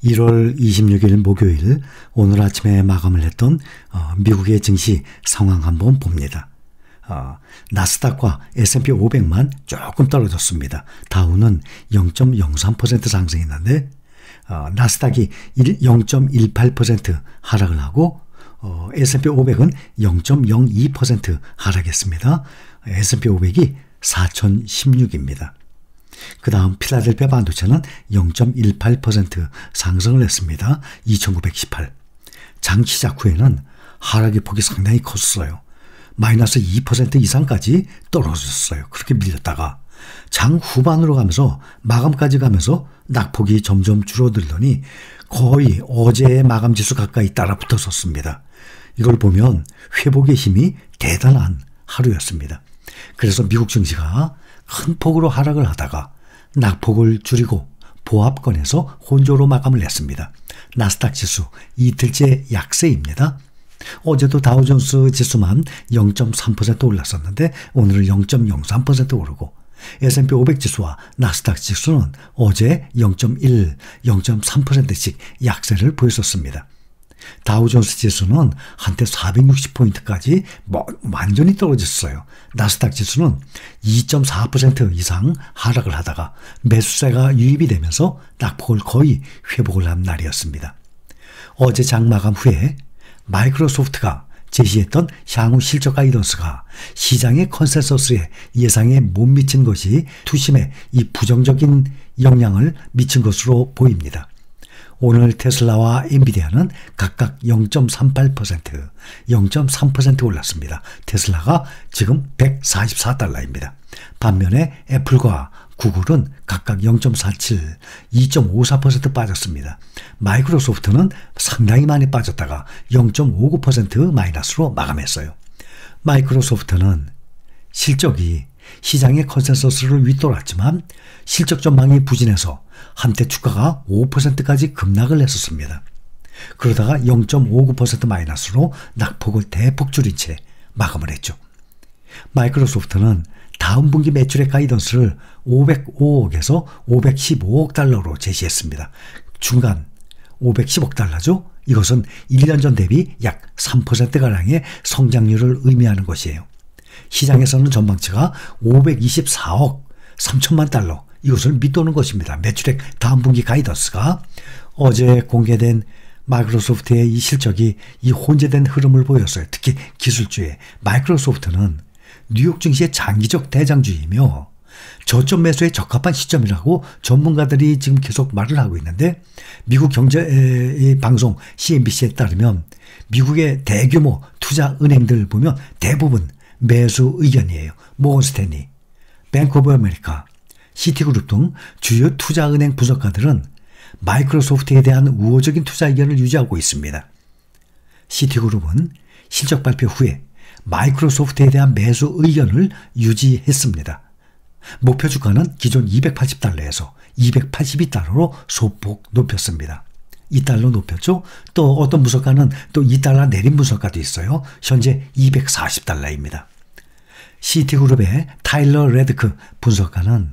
1월 26일 목요일 오늘 아침에 마감을 했던 미국의 증시 상황 한번 봅니다. 나스닥과 S&P 500만 조금 떨어졌습니다. 다우는 0.03% 상승했는데 나스닥이 0.18% 하락을 하고 S&P 500은 0.02% 하락했습니다. S&P 500이 4016입니다. 그 다음 필라델피아 반도체는 0.18% 상승을 했습니다. 2918. 장 시작 후에는 하락의 폭이 상당히 컸어요. 마이너스 2% 이상까지 떨어졌어요. 그렇게 밀렸다가 장 후반으로 가면서 마감까지 가면서 낙폭이 점점 줄어들더니 거의 어제의 마감 지수 가까이 따라 붙었었습니다. 이걸 보면 회복의 힘이 대단한 하루였습니다. 그래서 미국 증시가 큰 폭으로 하락을 하다가 낙폭을 줄이고 보합권에서 혼조로 마감을 했습니다. 나스닥 지수 이틀째 약세입니다. 어제도 다우존스 지수만 0.3% 올랐었는데 오늘은 0.03% 오르고 S&P 500 지수와 나스닥 지수는 어제 0.1, 0.3%씩 약세를 보였었습니다. 다우존스 지수는 한때 460포인트까지 완전히 떨어졌어요. 나스닥 지수는 2.4% 이상 하락을 하다가 매수세가 유입이 되면서 낙폭을 거의 회복을 한 날이었습니다. 어제 장 마감 후에 마이크로소프트가 제시했던 향후 실적 가이던스가 시장의 컨센서스에 예상에 못 미친 것이 투심에 이 부정적인 영향을 미친 것으로 보입니다. 오늘 테슬라와 엔비디아는 각각 0.38%, 0.3% 올랐습니다. 테슬라가 지금 144달러입니다. 반면에 애플과 구글은 각각 0.47, 2.54% 빠졌습니다. 마이크로소프트는 상당히 많이 빠졌다가 0.59% 마이너스로 마감했어요. 마이크로소프트는 실적이 시장의 컨센서스를 윗돌았지만 실적 전망이 부진해서 한때 주가가 5%까지 급락을 했었습니다. 그러다가 0.59% 마이너스로 낙폭을 대폭 줄인 채 마감을 했죠. 마이크로소프트는 다음 분기 매출의 가이던스를 505억에서 515억 달러로 제시했습니다. 중간 510억 달러죠. 이것은 1년 전 대비 약 3%가량의 성장률을 의미하는 것이에요. 시장에서는 전망치가 524억 3천만 달러 이것을 밑도는 것입니다. 매출액 다음 분기 가이던스가 어제 공개된 마이크로소프트의 이 실적이 이 혼재된 흐름을 보였어요. 특히 기술주에 마이크로소프트는 뉴욕 증시의 장기적 대장주이며 저점 매수에 적합한 시점이라고 전문가들이 지금 계속 말을 하고 있는데 미국 경제 방송 CNBC에 따르면 미국의 대규모 투자 은행들 보면 대부분 매수 의견이에요. 모건 스탠리, 뱅크 오브 아메리카, 시티그룹 등 주요 투자은행 분석가들은 마이크로소프트에 대한 우호적인 투자 의견을 유지하고 있습니다. 시티그룹은 실적 발표 후에 마이크로소프트에 대한 매수 의견을 유지했습니다. 목표 주가는 기존 280달러에서 282달러로 소폭 높였습니다. 2달러 높였죠? 또 어떤 분석가는 또 2달러 내린 분석가도 있어요. 현재 240달러입니다. 시티그룹의 타일러 레드크 분석가는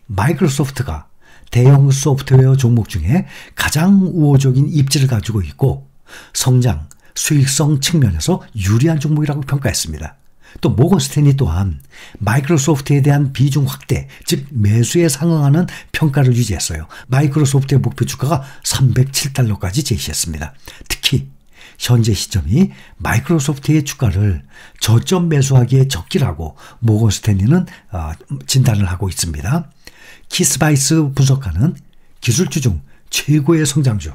마이크로소프트가 대형 소프트웨어 종목 중에 가장 우호적인 입지를 가지고 있고 성장, 수익성 측면에서 유리한 종목이라고 평가했습니다. 또 모건 스탠리 또한 마이크로소프트에 대한 비중 확대, 즉 매수에 상응하는 평가를 유지했어요. 마이크로소프트의 목표 주가가 307달러까지 제시했습니다. 특히 현재 시점이 마이크로소프트의 주가를 저점 매수하기에 적기라고 모건 스탠리는 진단을 하고 있습니다. 키스바이스 분석가는 기술주 중 최고의 성장주,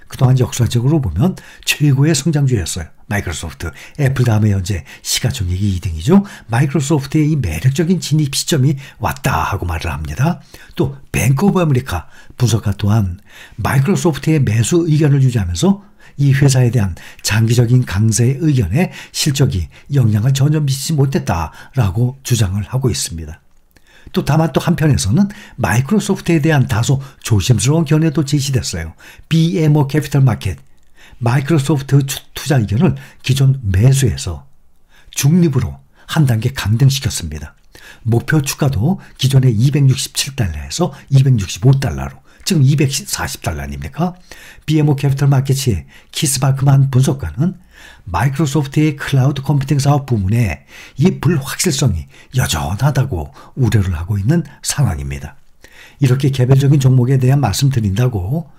그동안 역사적으로 보면 최고의 성장주였어요. 마이크로소프트, 애플 다음에 현재 시가총액이 2등이죠. 마이크로소프트의 이 매력적인 진입 시점이 왔다 하고 말을 합니다. 또 뱅크 오브 아메리카 분석가 또한 마이크로소프트의 매수 의견을 유지하면서 이 회사에 대한 장기적인 강세 의견에 실적이 영향을 전혀 미치지 못했다라고 주장을 하고 있습니다. 또 다만 또 한편에서는 마이크로소프트에 대한 다소 조심스러운 견해도 제시됐어요. BMO 캐피털 마켓 마이크로소프트 투자 의견을 기존 매수에서 중립으로 한 단계 강등시켰습니다. 목표 주가도 기존의 267달러에서 265달러로 지금 $240 아닙니까? BMO 캐피털 마켓의 키스 바크만 분석가는 마이크로소프트의 클라우드 컴퓨팅 사업 부문에 이 불확실성이 여전하다고 우려를 하고 있는 상황입니다. 이렇게 개별적인 종목에 대한 말씀드린다고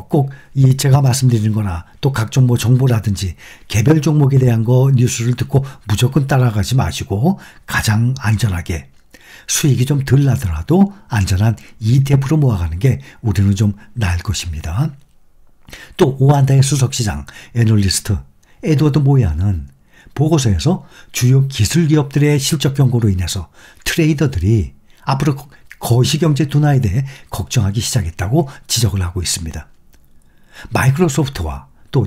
꼭 이 제가 말씀드린 거나 또 각종 뭐 정보라든지 개별 종목에 대한 거 뉴스를 듣고 무조건 따라가지 마시고 가장 안전하게 수익이 좀 덜 나더라도 안전한 ETF로 모아가는 게 우리는 좀 나을 것입니다. 또 오한다의 수석시장 애널리스트 에드워드 모야는 보고서에서 주요 기술 기업들의 실적 경고로 인해서 트레이더들이 앞으로 거시경제 둔화에 대해 걱정하기 시작했다고 지적을 하고 있습니다. 마이크로소프트와 또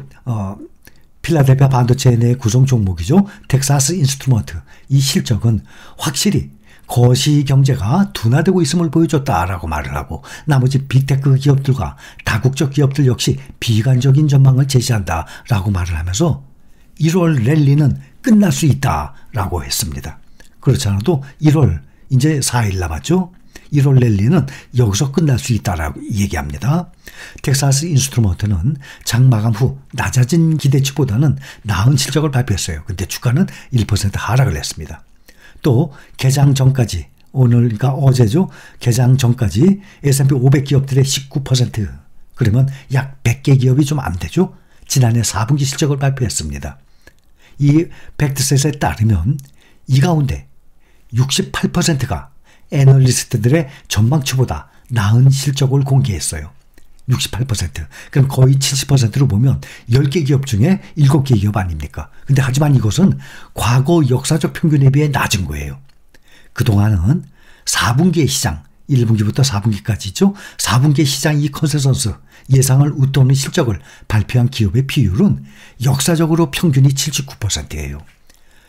필라델피아 반도체 내 구성 종목이죠. 텍사스 인스트루먼트 이 실적은 확실히 거시경제가 둔화되고 있음을 보여줬다라고 말을 하고 나머지 빅테크 기업들과 다국적 기업들 역시 비관적인 전망을 제시한다라고 말을 하면서 1월 랠리는 끝날 수 있다라고 했습니다. 그렇지 않아도 1월 이제 4일 남았죠. 1월 랠리는 여기서 끝날 수 있다라고 얘기합니다. 텍사스 인스트루먼트는 장 마감 후 낮아진 기대치보다는 나은 실적을 발표했어요. 근데 주가는 1% 하락을 했습니다. 또 개장 전까지 오늘 그러니까 어제죠. 개장 전까지 S&P 500 기업들의 19% 그러면 약 100개 기업이 좀 안 되죠. 지난해 4분기 실적을 발표했습니다. 이 팩트셋에 따르면 이 가운데 68%가 애널리스트들의 전망치보다 나은 실적을 공개했어요. 68%. 그럼 거의 70%로 보면 10개 기업 중에 7개 기업 아닙니까? 근데 하지만 이것은 과거 역사적 평균에 비해 낮은 거예요. 그동안은 4분기의 시장, 1분기부터 4분기까지죠. 4분기의 시장 이 컨센서스 예상을 웃도는 실적을 발표한 기업의 비율은 역사적으로 평균이 79%예요.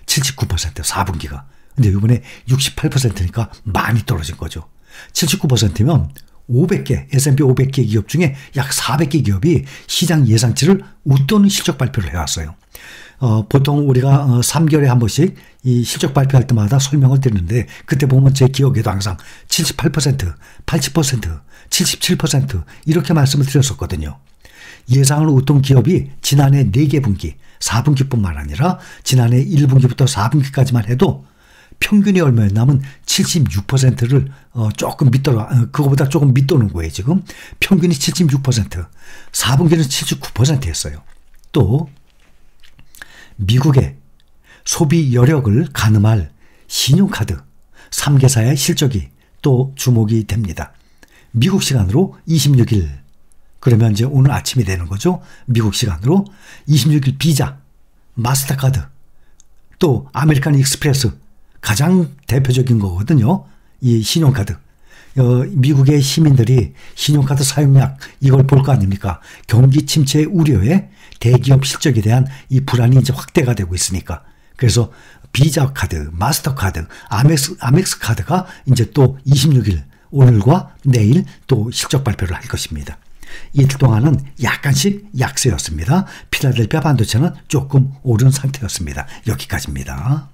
79% 4분기가. 근데 이번에 68%니까 많이 떨어진 거죠. 79%면 500개, S&P 500개 기업 중에 약 400개 기업이 시장 예상치를 웃도는 실적 발표를 해왔어요. 보통 우리가 3개월에 한 번씩 이 실적 발표할 때마다 설명을 드리는데 그때 보면 제 기억에도 항상 78%, 80%, 77% 이렇게 말씀을 드렸었거든요. 예상을 웃돈 기업이 지난해 4개 분기, 4분기뿐만 아니라 지난해 1분기부터 4분기까지만 해도 평균이 얼마였냐면 76%를 조금 밑돌아 그거보다 조금 밑도는 거예요. 지금 평균이 76%, 4분기는 79%였어요. 또 미국의 소비 여력을 가늠할 신용카드 3개사의 실적이 또 주목이 됩니다. 미국 시간으로 26일 그러면 이제 오늘 아침이 되는 거죠. 미국 시간으로 26일 비자, 마스터카드 또 아메리칸 익스프레스 가장 대표적인 거거든요. 이 신용카드. 미국의 시민들이 신용카드 사용량 이걸 볼 거 아닙니까? 경기 침체 우려에 대기업 실적에 대한 이 불안이 이제 확대가 되고 있으니까. 그래서 비자 카드, 마스터카드, 아멕스 카드가 이제 또 26일 오늘과 내일 또 실적 발표를 할 것입니다. 이틀 동안은 약간씩 약세였습니다. 필라델피아 반도체는 조금 오른 상태였습니다. 여기까지입니다.